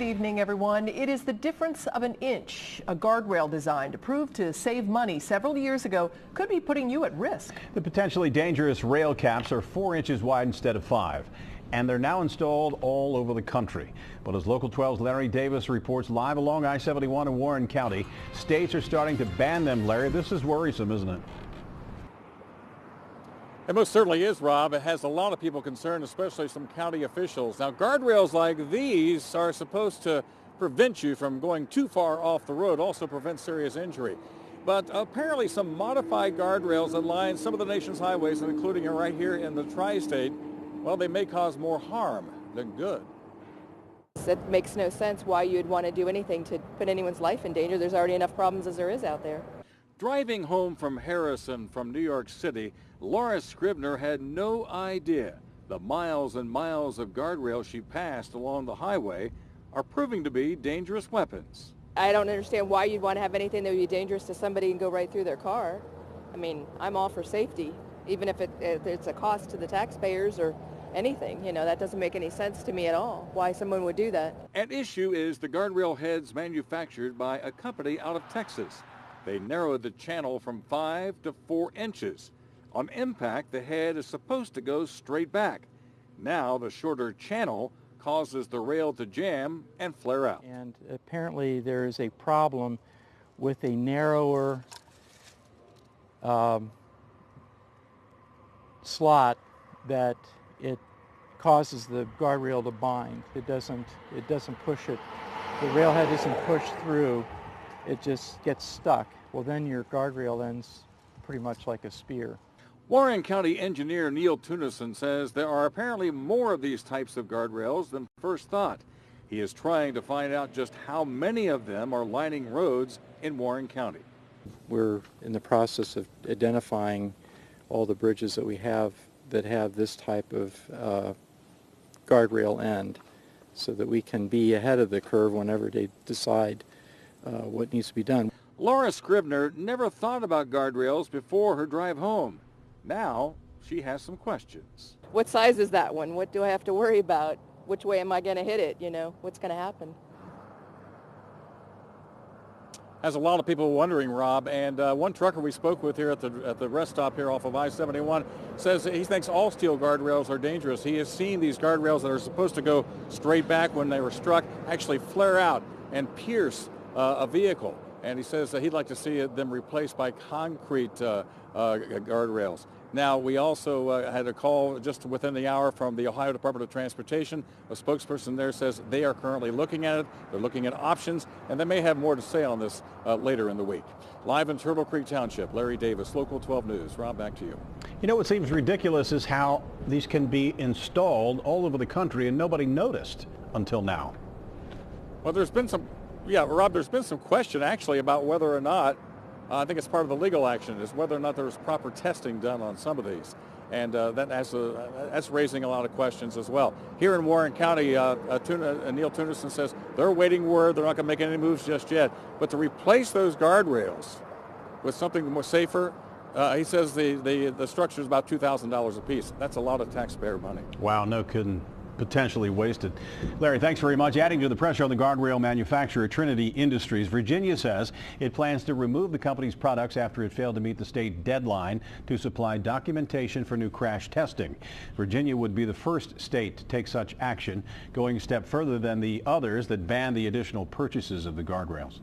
Good evening, everyone. It is the difference of an inch. A guardrail designed to prove to save money several years ago could be putting you at risk. The potentially dangerous rail caps are 4 inches wide instead of 5. And they're now installed all over the country. But as Local 12's Larry Davis reports live along I-71 in Warren County, states are starting to ban them, Larry. This is worrisome, isn't it? It most certainly is, Rob. It has a lot of people concerned, especially some county officials. Now, guardrails like these are supposed to prevent you from going too far off the road, also prevent serious injury. But apparently some modified guardrails that line some of the nation's highways, including right here in the tri-state, well, they may cause more harm than good. It makes no sense why you'd want to do anything to put anyone's life in danger. There's already enough problems as there is out there. Driving home from Harrison from New York City, Laura Scribner had no idea the miles and miles of guardrails she passed along the highway are proving to be dangerous weapons. I don't understand why you'd want to have anything that would be dangerous to somebody and go right through their car. I mean, I'm all for safety, even if it's a cost to the taxpayers or anything. You know, that doesn't make any sense to me at all, why someone would do that. At issue is the guardrail heads manufactured by a company out of Texas. They narrowed the channel from 5 to 4 inches. On impact, the head is supposed to go straight back. Now, the shorter channel causes the rail to jam and flare out. And apparently there is a problem with a narrower slot that it causes the guardrail to bind. It doesn't push it. The railhead isn't pushed through. It just gets stuck. Well, then your guardrail ends pretty much like a spear. Warren County engineer Neil Tunison says there are apparently more of these types of guardrails than first thought. He is trying to find out just how many of them are lining roads in Warren County. We're in the process of identifying all the bridges that we have that have this type of guardrail end so that we can be ahead of the curve whenever they decide what needs to be done. Laura Scribner never thought about guardrails before her drive home. Now she has some questions. What size is that one? What do I have to worry about? Which way am I going to hit it? You know, what's going to happen? Has a lot of people wondering, Rob, and one trucker we spoke with here at the rest stop here off of I-71 says he thinks all steel guardrails are dangerous. He has seen these guardrails that are supposed to go straight back when they were struck actually flare out and pierce a vehicle. And he says that he'd like to see them replaced by concrete guardrails. Now, we also had a call just within the hour from the Ohio Department of Transportation. A spokesperson there says they are currently looking at it. They're looking at options, and they may have more to say on this later in the week. Live in Turtle Creek Township, Larry Davis, Local 12 News. Rob, back to you. You know what seems ridiculous is how these can be installed all over the country and nobody noticed until now. Well, there's been some Rob, there's been some question actually about whether or not, I think it's part of the legal action, is whether or not there's proper testing done on some of these. And that's raising a lot of questions as well. Here in Warren County, Neil Tunison says they're waiting word. They're not going to make any moves just yet. But to replace those guardrails with something more safer, he says the structure is about $2,000 a piece. That's a lot of taxpayer money. Wow, no kidding. Potentially wasted. Larry, thanks very much. Adding to the pressure on the guardrail manufacturer Trinity Industries, Virginia says it plans to remove the company's products after it failed to meet the state deadline to supply documentation for new crash testing. Virginia would be the first state to take such action, going a step further than the others that ban the additional purchases of the guardrails.